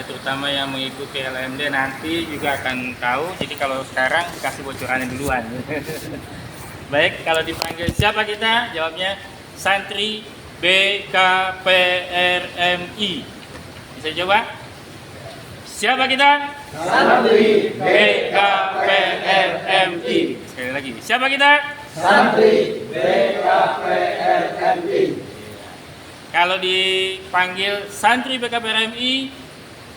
terutama yang mengikuti LMD nanti juga akan tahu. Jadi kalau sekarang kasih bocorannya duluan. Baik, kalau dipanggil siapa kita? Jawabnya santri BKPRMI. Bisa coba? Siapa kita? Santri BKPRMI. Sekali lagi, siapa kita? Santri BKPRMI. Kalau dipanggil santri BKPRMI,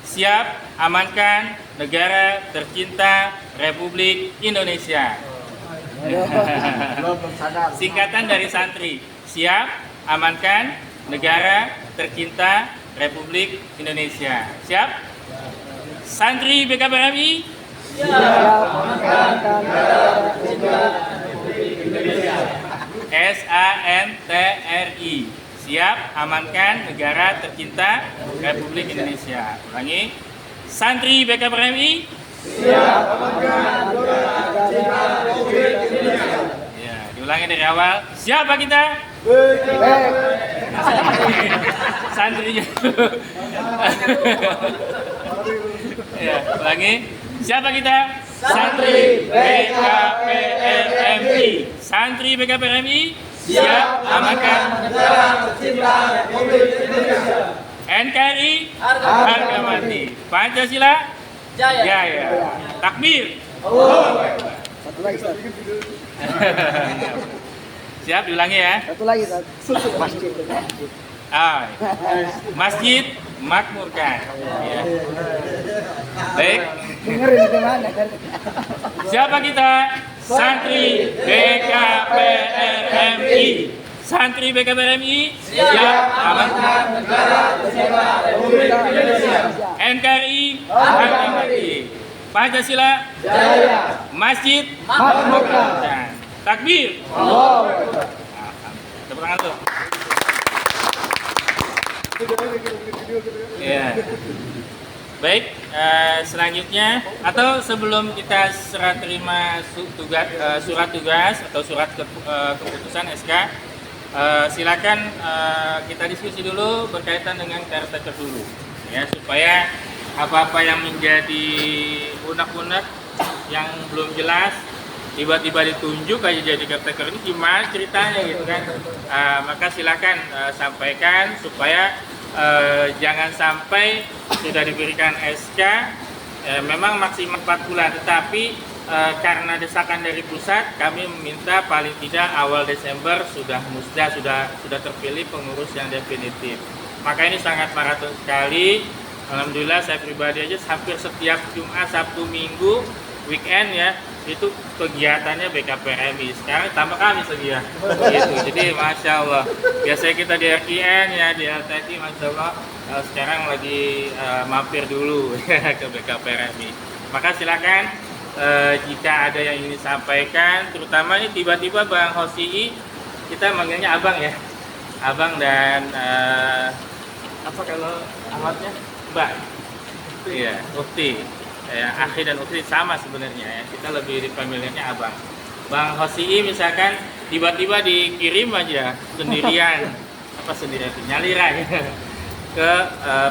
siap amankan negara tercinta Republik Indonesia. Singkatan dari santri, siap amankan negara tercinta Republik Indonesia. Siap? Santri BKPRMI, Siap amankan negara tercinta Republik Indonesia. SANTRI. Siap amankan negara tercinta Republik Indonesia. Ulangi. Santri BKPRMI. Siap amankan negara tercinta Republik Indonesia. Ya, diulangi dari awal. Siapa kita? Santrinya. Ya, ulangi. Siapa kita? Santri BKPRMI. Santri BKPRMI. Siap amankan negara tercinta Republik Indonesia. NKRI harga mati. Pancasila jaya. Takbir. Satu lagi, Ustaz. Siap, diulangi ya. Satu lagi, Ustaz. Masjid. Masjid makmurkan. Ya. Baik. Dengerin di mana kan? Siapa kita? Santri BKPRMI. Santri BKPRMI. Siap amankan negara tercinta Republik Indonesia. NKRI harga mati. Pancasila Jaya. Masjid Makmurkan. Takbir. Allah. Tepuk tangan tuh. Ya. Baik, selanjutnya atau sebelum kita serah terima surat tugas atau surat keputusan SK, silakan kita diskusi dulu berkaitan dengan caretaker dulu, ya, supaya apa-apa yang menjadi unek-unek yang belum jelas tiba-tiba ditunjuk aja jadi caretaker ini gimana ceritanya gitu kan. Maka silakan sampaikan supaya jangan sampai sudah diberikan SK memang maksimal 4 bulan, tetapi karena desakan dari pusat kami meminta paling tidak awal Desember sudah musda, sudah terpilih pengurus yang definitif. Maka ini sangat maraton sekali. Alhamdulillah saya pribadi aja hampir setiap Jumat, Sabtu, Minggu, weekend ya, itu kegiatannya BKPRMI. Sekarang tambah kami lagi ya. Gitu. Jadi Masya Allah. Biasanya kita di RKN ya, di LTI, Masya Allah. Sekarang lagi mampir dulu ke BKPRMI. Maka silakan jika ada yang ingin disampaikan, terutama ini tiba-tiba Bang Hosii, kita manggilnya Abang ya. Abang dan apa kalau alatnya? Mbak. Iya, Ukti. Ya, Akhi dan Ukti sama sebenarnya ya. Kita lebih di familiarnya Abang. Bang Hosii misalkan tiba-tiba dikirim aja sendirian nyaliran ke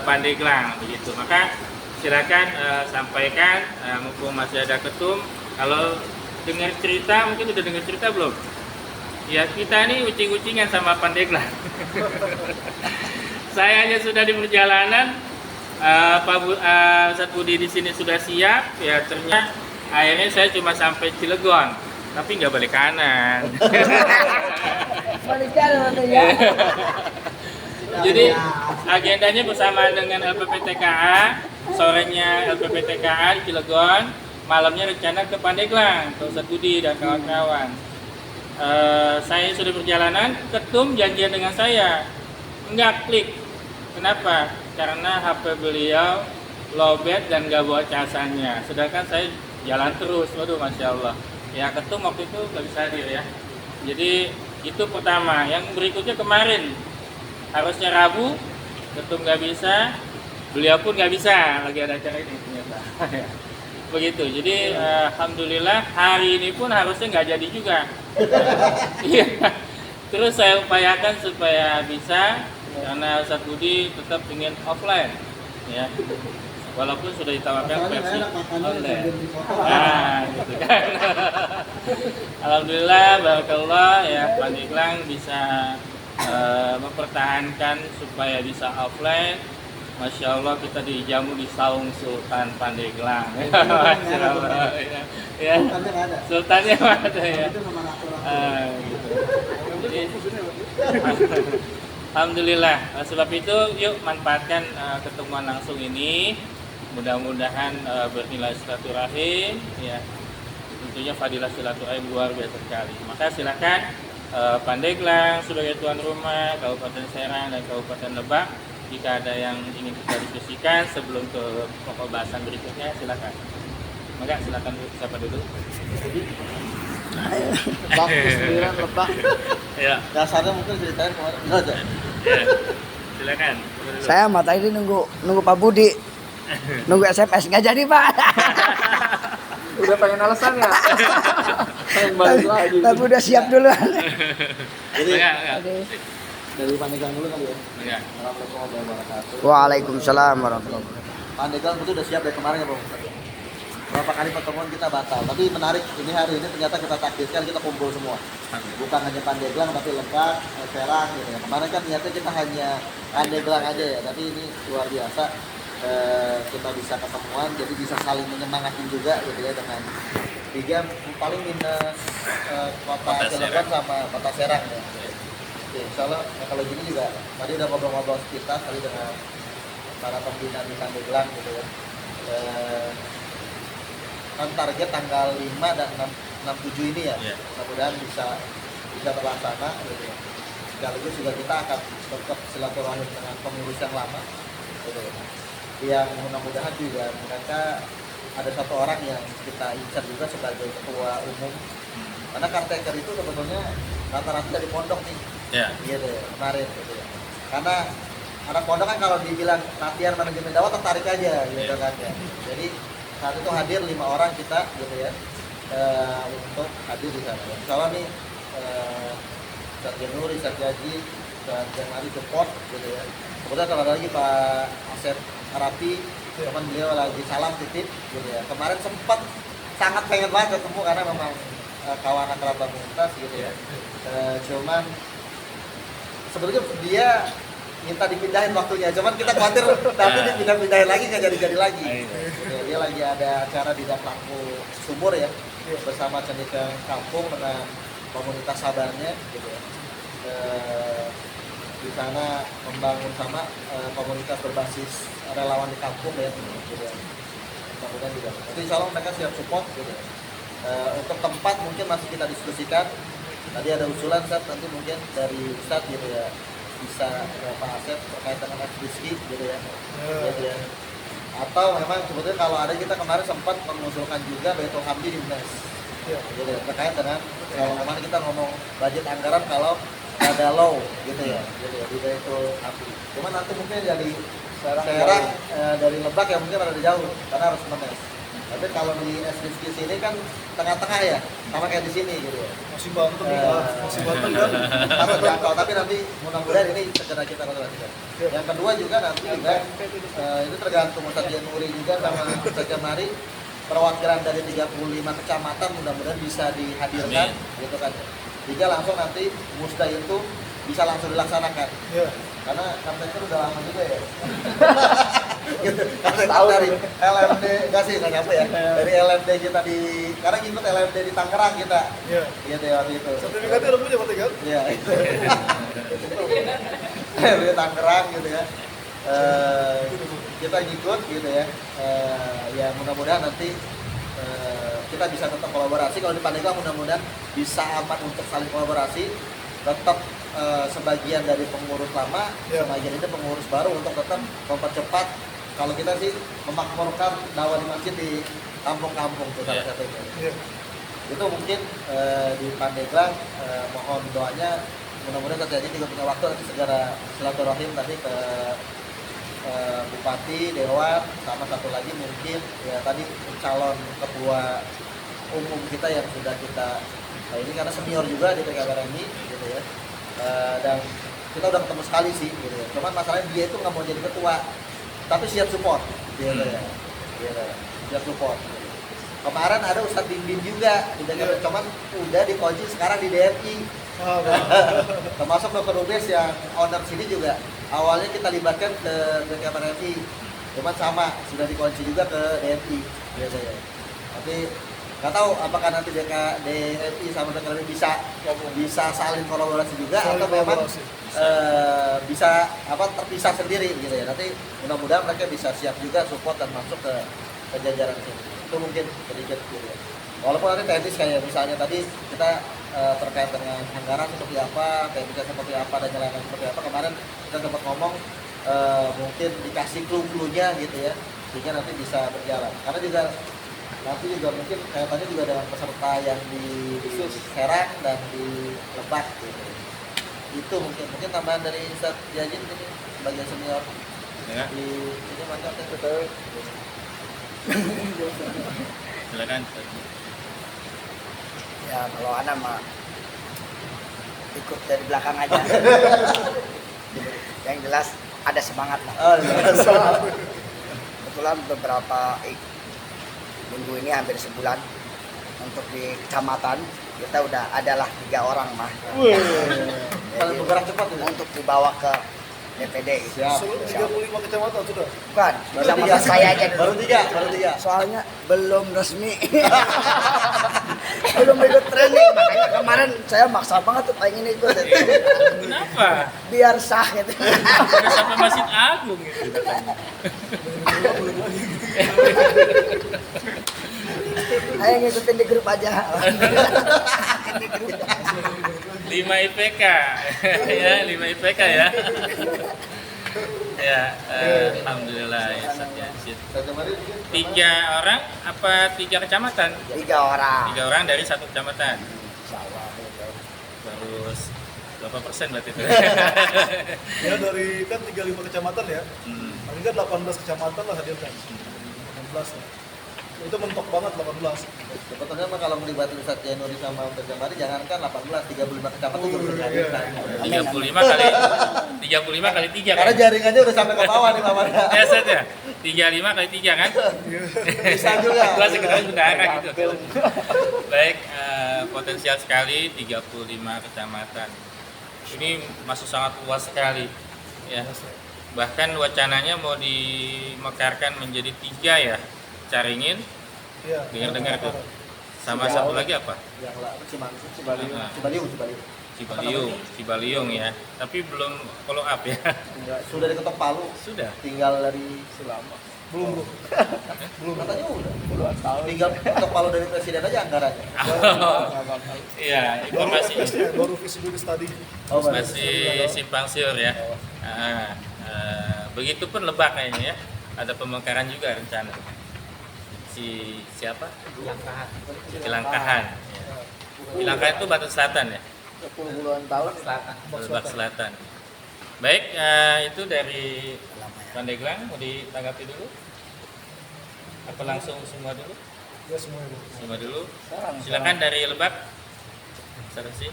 Pandeglang begitu. Maka silakan sampaikan mumpung masih ada ketum. Kalau dengar cerita, mungkin udah dengar cerita belum? Ya, kita ini ucing-ucingan sama Pandeglang. Saya aja sudah di perjalanan, Pak Ustadz Budi di sini sudah siap, ya ternyata akhirnya saya cuma sampai Cilegon, tapi nggak balik kanan. Balik kanan ya. Jadi agendanya bersama dengan LPPTKA, sorenya LPPTKA di Cilegon, malamnya rencana ke Pandeglang, ke Ustadz Budi dan kawan-kawan. Saya sudah perjalanan, ketum janjian dengan saya, nggak klik. Kenapa? Karena HP beliau lowbat dan nggak bawa casannya. Sedangkan saya jalan terus, waduh Masya Allah. Ya ketum waktu itu nggak bisa hadir ya. Jadi itu pertama. Yang berikutnya kemarin, harusnya Rabu, ketum nggak bisa, beliau pun nggak bisa, lagi ada acara ini ternyata. Begitu, jadi Alhamdulillah hari ini pun harusnya nggak jadi juga. Terus saya upayakan supaya bisa, karena Ustadz Budi tetap ingin offline ya. walaupun sudah ditawarkan versi online. Nah, gitu kan. Alhamdulillah, barakallah ya, Pandeglang bisa mempertahankan supaya bisa offline. Masya Allah, kita dijamu di saung Sultan Pandeglang. Masya Allah, ya. Sultannya ada ya. Gitu. Jadi, alhamdulillah. Sebab itu, yuk manfaatkan ketemuan langsung ini. Mudah-mudahan bernilai silaturahim. Ya, tentunya fadilah silaturahim luar biasa sekali. Maka silakan Pandeglang sebagai tuan rumah, Kabupaten Serang dan Kabupaten Lebak. Jika ada yang ingin kita diskusikan sebelum ke pokok bahasan berikutnya, silakan. Maka silakan siapa dulu? Lebak, Sembilan, Lebak. Ya, Dasarnya mungkin ceritain kemarin. Enggak ada. ya. Silakan. Saya mah tadi nunggu Pak Budi. Nunggu SMS nggak jadi, Pak. Udah pengen alasan ya? Pengen balik lagi. Tapi udah siap duluan. Jadi Enggak. dari Pandeglang dulu kali ya. Enggak. Assalamualaikum warahmatullahi wabarakatuh. Waalaikumsalam warahmatullahi wabarakatuh. Pandeglang itu udah siap dari kemarin ya Bang. Berapa kali pertemuan kita batal, tapi menarik ini hari ini ternyata kita takdirkan kita kumpul semua. Bukan hanya Pandeglang tapi Lebak, Serang gitu ya. Kemarin kan niatnya kita hanya Pandeglang aja ya, tapi ini luar biasa. Kita bisa ketemuan, jadi bisa saling menyemangati juga gitu ya dengan tiga paling minus kota Cilegon sama kota Serang ya. Oke, insya Allah kalau gini juga tadi udah ngobrol-ngobrol kita tadi dengan para pembina di Pandeglang gitu ya. Kan target tanggal 5 dan 6, 7 ini ya, mudah-mudahan bisa terlaksana gitu ya. Sekaligus juga kita akan tetap silaturahim dengan pengurus yang lama gitu ya. Yang mudah-mudahan juga mereka ada satu orang yang kita incar juga sebagai ketua umum, karena caretaker itu sebetulnya rata-rata dari pondok nih, gitu ya, kemarin gitu ya. Karena anak pondok kan kalau dibilang latihan manajemen dakwah tertarik aja gitu kan ya. Jadi saat itu hadir 5 orang kita gitu ya, untuk hadir di sana. Insya Allah nih Sarjan Nuri, Sarjaji, Sarjan Ari support gitu ya. Kemudian kalau ada lagi Pak Asep Arapi, teman beliau lagi salam titip gitu ya. Kemarin sempat sangat pengen banget ketemu karena memang kawan akrab komunitas gitu ya. Cuman sebetulnya dia minta dipindahin waktunya, cuman kita khawatir tapi dipindah-pindahin lagi nggak jadi lagi. Dia lagi ada acara di Daplampu Sumur ya, bersama Cendekia Kampung dengan komunitas sahabatnya gitu ya. Di sana membangun sama komunitas berbasis relawan di kampung ya gitu ya. Mudah-mudahan juga. Jadi insya Allah mereka siap support gitu ya. Untuk tempat mungkin masih kita diskusikan. Tadi ada usulan Ustaz, nanti mungkin dari Ustaz gitu ya, bisa Pak Asep terkait dengan ekspresi gitu ya. Gitu ya. Atau memang sebetulnya kalau ada, kita kemarin sempat mengusulkan juga Baitul Hamdi di UNES gitu ya, terkait dengan kalau kemarin kita ngomong budget anggaran kalau ada low gitu ya di Baitul Hamdi. Cuman nanti mungkin dari Serang dari Lebak ya mungkin ada jauh karena harus UNES. Tapi kalau di SDG sini kan tengah-tengah ya, sama kayak di sini gitu ya. Masih bantu kan? Harus jangkau, tapi nanti mudah-mudahan ini segera kita konsultasikan. Yang kedua juga nanti juga itu tergantung Ustaz Januri juga sama Ustaz Jamari, perwakilan dari 35 kecamatan mudah-mudahan bisa dihadirkan gitu kan. Jika langsung nanti musda itu bisa langsung dilaksanakan. Karena caretaker udah lama juga ya. Gitu. Karena dari LMD enggak sih, enggak nyampe ya. Dari LMD kita di sekarang ikut LMD di Tangerang kita. Iya deh waktu itu. Sertifikatnya udah punya Pak Tegar? Iya. Di Tangerang gitu ya. Kita ngikut gitu ya. Ya mudah-mudahan nanti kita bisa tetap kolaborasi. Kalau di Pandeglang mudah-mudahan bisa aman untuk saling kolaborasi. Tetap sebagian dari pengurus lama, sebagian itu pengurus baru untuk tetap mempercepat. Kalau kita sih memakmurkan dakwah di masjid di kampung-kampung itu salah satunya. Itu mungkin di Pandeglang, mohon doanya mudah-mudahan terjadi juga punya waktu nanti segera silaturahim tadi ke Bupati, Dewan, sama satu lagi mungkin ya tadi calon ketua umum kita yang sudah kita ini karena senior juga di PKB ini gitu ya. Dan kita udah ketemu sekali sih gitu ya. Cuman masalahnya dia itu nggak mau jadi ketua, tapi siap support Iya ya. Dia support. Kemarin ada Ustadz Bimbing juga di DKP, cuman udah dikunci sekarang di DRI. Termasuk Dr. Ubes yang owner sini juga awalnya kita libatkan ke DKPRI, cuman sama sudah dikunci juga ke DRI. Iya ya. Tapi nggak tahu apakah nanti DRI sama DKPRI bisa saling kolaborasi juga atau memang bisa terpisah sendiri gitu ya. Nanti mudah-mudahan mereka bisa siap juga support dan masuk ke jajaran sini. Itu mungkin sedikit gitu ya. Walaupun nanti teknis kayak misalnya tadi kita terkait dengan anggaran seperti apa, teknisnya seperti apa, dan jalannya seperti apa, kemarin kita sempat ngomong mungkin dikasih clue-cluenya gitu ya, sehingga nanti bisa berjalan. Karena juga nanti juga mungkin kaitannya juga dengan peserta yang di Serang dan di Lebak gitu. Itu mungkin tambahan dari Ustadz Jajin ini bagian senior Ya. di ini mantap ya, betul. Silakan. Ya kalau anak mah ikut dari belakang aja. Yang jelas ada semangat lah. Oh, iya. Kebetulan beberapa minggu ini hampir sebulan untuk di kecamatan kita udah adalah 3 orang mah. Kalau bergerak cepat ya. Untuk dibawa ke DPD gitu. Siap. 35 kecamatan sudah. Bukan, kecamatan saya aja dulu. Baru tiga. Soalnya belum resmi. Belum ikut training, makanya kemarin saya maksa banget tuh pengen ikut. Kenapa? Biar sah gitu. Udah sampai Masjid Agung gitu katanya. Ayo ngikutin di grup aja. 5 IPK. Ya, 5 IPK ya. Ya, alhamdulillah ya Ustaz Yazid. 3 orang apa 3 kecamatan? 3 orang. 3 orang dari 1 kecamatan. Terus berapa persen berarti itu? Ya dari kan 35 kecamatan ya. Paling kan 18 kecamatan lah hadirkan. 18 lah. Itu mentok banget 18. Sebetulnya mah kalau melibatkan Ustadz Jainuri sama Ustadz Jamari jangankan 18, 35 kecamatan juga bisa hadirkan. 35 kali 3 Karena kan? jaringannya udah sampai ke bawah nih namanya. Ya Ustaz ya? 35 kali 3 kan? Bisa juga. Kelas sekretaris bendahara gitu. Baik, potensial sekali 35 kecamatan. Ini masih sangat luas sekali ya. Bahkan wacananya mau dimekarkan menjadi 3 ya. Caringin, Iya. dengar-dengar tuh. Sama satu lagi apa? Yang lah Cibaliung ya. Tapi belum follow up ya. sudah diketok Palu, Sudah. tinggal dari Selama. Belum. katanya udah. Tinggal ketok Palu dari presiden aja anggarannya. Iya, informasi Baru feasibility study. masih simpang siur ya. Begitupun Lebak kayaknya ya. Ada pemekaran juga rencana. Siapa? Cilangkahan. Ya. Cilangkahan itu Batu Selatan ya. 10 tahun Lebak Selatan. Baik, itu dari Pandeglang mau ditanggapi dulu? Apa langsung semua dulu? Ya semuanya. Semua dulu. Silakan dari Lebak. Sarusi.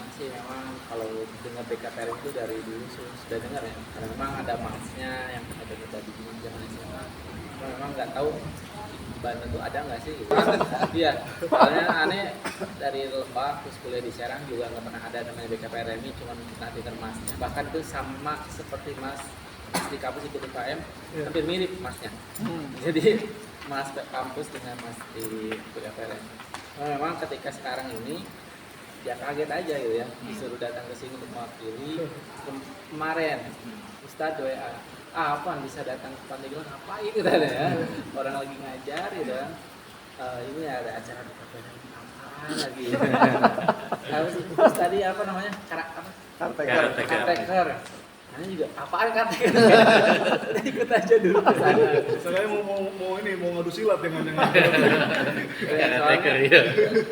Masih memang kalau dengar BKPR itu dari dulu sudah dengar ya, karena memang ada masnya yang ada kita di zaman SMA. Memang nggak tahu di Banten itu ada nggak sih gitu. Iya, soalnya aneh dari Lebak terus kuliah di Serang juga nggak pernah ada namanya BKPR ini, cuma kita dengar masnya. Bahkan itu sama seperti mas di kampus ikut UKM, hampir mirip masnya. Jadi mas kampus dengan mas di BKPR. Memang ketika sekarang ini ya kaget aja gitu ya, disuruh datang ke sini untuk mewakili. Kemarin Ustadz WA, apa bisa datang ke Pandeglang ngapain gitu ya, orang lagi ngajar gitu kan. Ini ada acara di KPR apaan lagi terus tadi apa namanya, karteker. Nah, juga apaan karteker? Ikut aja dulu ke sana. Saya mau ngadu silat dengan yang Karteker ya.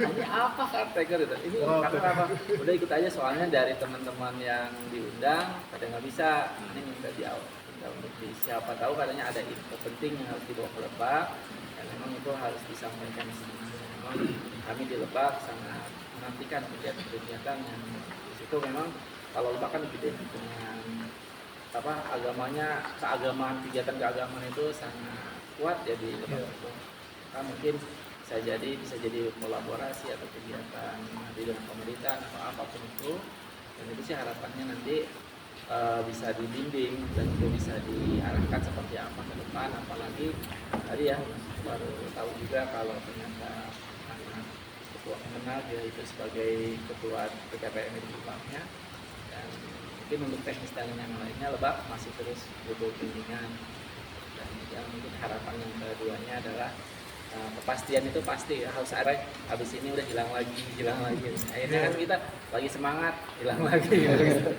Ini apa karteker itu? Ini karena apa? Udah ikut aja, soalnya dari teman-teman yang diundang pada nggak bisa. Ini minta untuk siapa tahu katanya ada info penting yang harus dibawa ke Lebak, dan memang itu harus disampaikan di sini. Memang kami di Lebak sangat menantikan kegiatan-kegiatan yang di situ memang kalau Lebak kan identik dengan agamanya, keagamaan, kegiatan keagamaan itu sangat kuat ya di Lebak itu. Kan mungkin bisa jadi kolaborasi atau kegiatan nanti dengan pemerintah atau apapun itu, dan itu sih harapannya nanti bisa dibimbing dan juga bisa diarahkan seperti apa ke depan. Apalagi tadi ya baru tahu juga kalau ternyata anak ketua Kemenag ya itu sebagai ketua PKPM di Lebaknya, dan mungkin untuk teknis dan yang lainnya Lebak masih terus butuh bimbingan. Dan juga mungkin harapan yang keduanya adalah kepastian itu pasti ya, harus ada habis ini udah hilang lagi akhirnya kan kita lagi semangat hilang lagi gitu.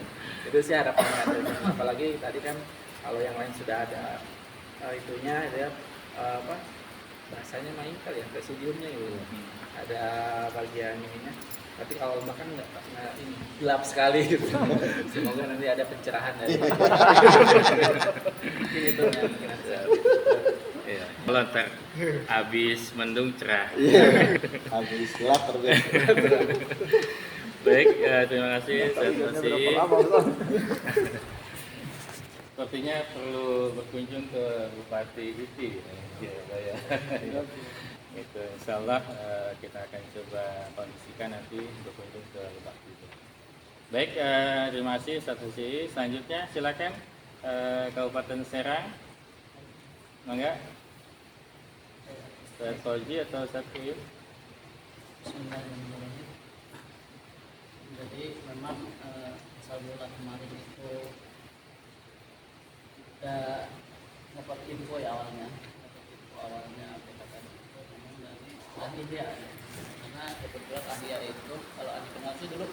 Itu sih harapannya. Apalagi tadi kan kalau yang lain sudah ada itunya ya bahasanya main kali ya presidiumnya gitu, ada bagian ininya, tapi kalau Lebak kan nggak ini gelap sekali gitu. Semoga nanti ada pencerahan dari itu ya, mungkin ada. Iya. Kalau tak habis mendung cerah. Habis gelap terus. Baik, terima kasih. Sepertinya perlu berkunjung ke Bupati Iti. Ya. Itu insya Allah kita akan coba kondisikan nanti berkunjung ke Lebak itu. Baik, terima kasih Ustaz Husi. Selanjutnya silakan Kabupaten Serang. Mangga. Ustaz Fauzi atau Ustaz Kuyup? Bismillahirrahmanirrahim. Jadi memang Sabula kemarin itu kita dapat info ya awalnya PKPM itu memang dari Ahlia ya. Karena kebetulan Ahlia itu kalau Adi kenal sih dulu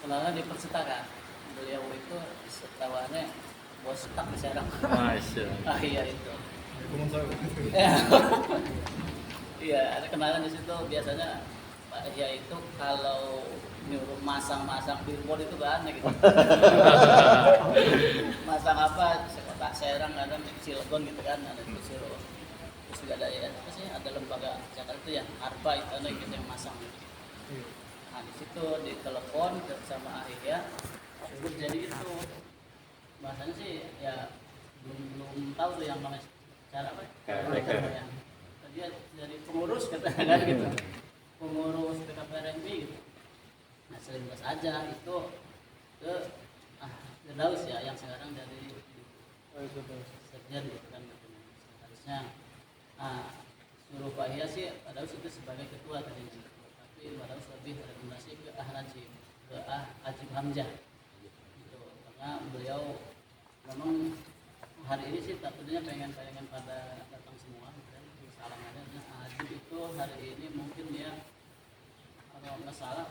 selama di percetakan, beliau itu setawannya bos tak di Serang. Masya Allah. Ahlia itu. Teman saya. Iya, ada kenalan di situ. Biasanya Pak Ahlia itu kalau nyuruh masang billboard itu gak aneh gitu. Masang apa, Kota Serang, ada di Cilegon gitu kan, ada di Solo. Terus juga ada ya, apa sih, ada lembaga zakat itu ya, Arba itu ada gitu yang masang gitu. Nah di situ ditelepon sama Ahlia, jadi itu bahasanya sih ya belum tahu tuh yang namanya cara apa? Ya. Dia jadi pengurus katanya kan gitu, pengurus PKPRMB gitu. Nah selintas aja itu ke Firdaus ya yang sekarang dari Sekjen gitu kan harusnya. Suruh Pak Hia sih Firdaus itu sebagai ketua tadinya, tapi Firdaus lebih rekomendasi ke Ajib Hamzah gitu, karena beliau memang hari ini sih tentunya pengen pada datang semua dan salam ada. Ajib itu hari ini mungkin dia kalau nggak salah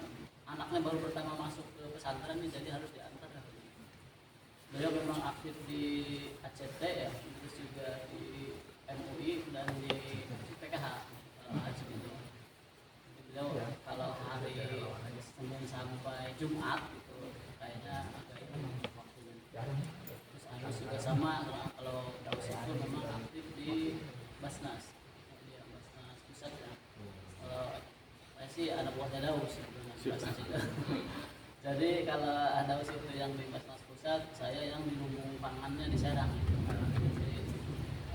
anaknya baru pertama masuk ke pesantren nih, jadi harus diantar. Beliau memang aktif di ACT ya, terus juga di MUI dan di PKH Ajib itu. Beliau kalau hari Senin sampai Jumat itu kayaknya agak itu waktunya. Terus Agus juga sama, kalau Daus itu memang aktif di Basnas, dia Basnas pusat ya. Kalau saya sih anak buahnya Daus sebetulnya Basnas itu. Jadi kalau Daus itu yang di Basnas pusat, saya yang di lumbung pangannya di Serang. Jadi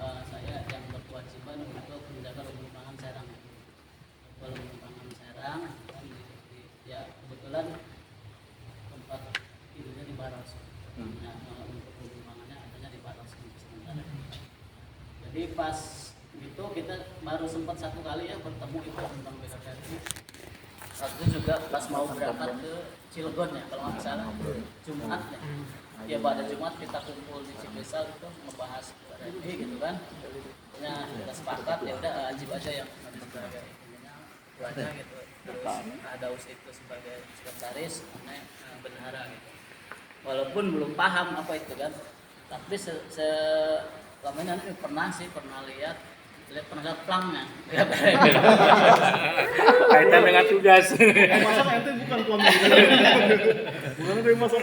saya yang berkewajiban untuk menjaga lumbung pangan Serang. Lumbung pangan Serang dan ya kebetulan tempat tidurnya di Baros. Nah, untuk lumbung pangannya adanya di Baros sementara. Jadi pas gitu kita baru sempat satu kali ya bertemu itu tentang PKPRI. Saat itu juga pas mau berangkat ke Cilegon ya kalau nggak salah Jumat ya. Ya pada Jumat kita kumpul di Cigesal itu membahas PKPRI gitu kan. Nah kita sepakat ya udah Ajib aja yang sebagai itu aja gitu. Terus Daus itu sebagai sekretaris, bendahara gitu. Walaupun belum paham apa itu kan, tapi selama ini nanti pernah lihat plangnya. Kaitan dengan tugas. Masak ente bukan tuan bukan dari masak.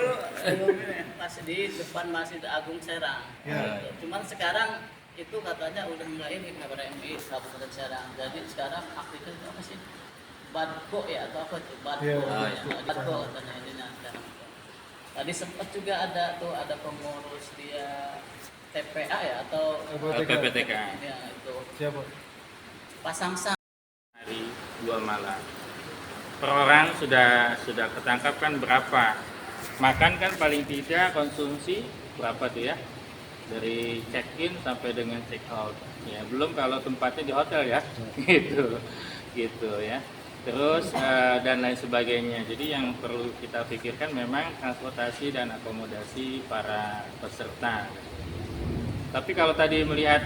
Pas di depan Masjid Agung Serang. Ya. Cuman sekarang itu katanya udah nggak ini kepada MI Kabupaten Serang. Jadi sekarang aktifnya apa sih? Badko ya atau apa itu? Badko. Ya, Badko katanya ininya sekarang. Tadi sempat juga ada tuh ada pengurus dia TPA ya atau PPTK ya itu Siapa? pasang sang. hari 2 malam. Per orang sudah ketangkap kan berapa? Makan kan paling tidak konsumsi berapa tuh ya? Dari check in sampai dengan check out. Ya, belum kalau tempatnya di hotel ya. Gitu ya. Terus dan lain sebagainya. Jadi yang perlu kita pikirkan memang transportasi dan akomodasi para peserta. Tapi kalau tadi melihat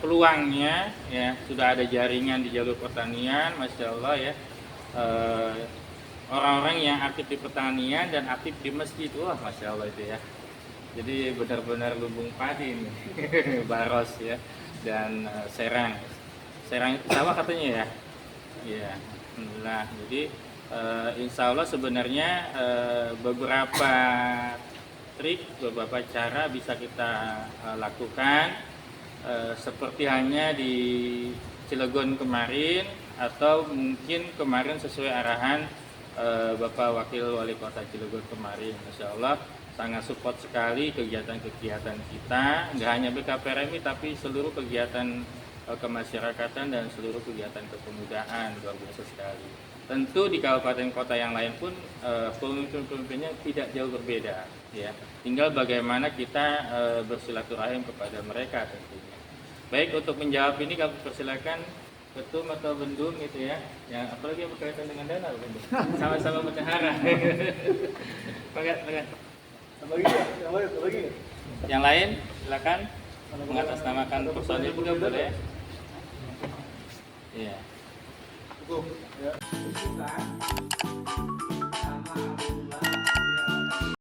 peluangnya, ya sudah ada jaringan di jalur pertanian, masya Allah ya, orang-orang yang aktif di pertanian dan aktif di masjid, wah masya Allah itu ya. Jadi benar-benar lumbung padi ini, Baros ya, dan Serang. Serang itu sawah katanya ya, ya, alhamdulillah. Jadi insya Allah sebenarnya beberapa trik, beberapa cara bisa kita lakukan seperti hanya di Cilegon kemarin atau mungkin kemarin sesuai arahan Bapak Wakil Wali Kota Cilegon kemarin. Masya Allah sangat support sekali kegiatan-kegiatan kita, nggak hanya BKPRMI tapi seluruh kegiatan kemasyarakatan dan seluruh kegiatan kepemudaan, luar biasa sekali. Tentu di kabupaten kota yang lain pun pemimpin-pemimpinnya tidak jauh berbeda, ya. Tinggal bagaimana kita bersilaturahim kepada mereka tentunya. Baik, untuk menjawab ini kami persilakan ketum atau bendung gitu ya, yang apalagi yang berkaitan dengan dana, bendung. Sama-sama bendahara. Pakat. Yang lain silakan mengatasnamakan personil juga boleh. Iya. Cukup ya.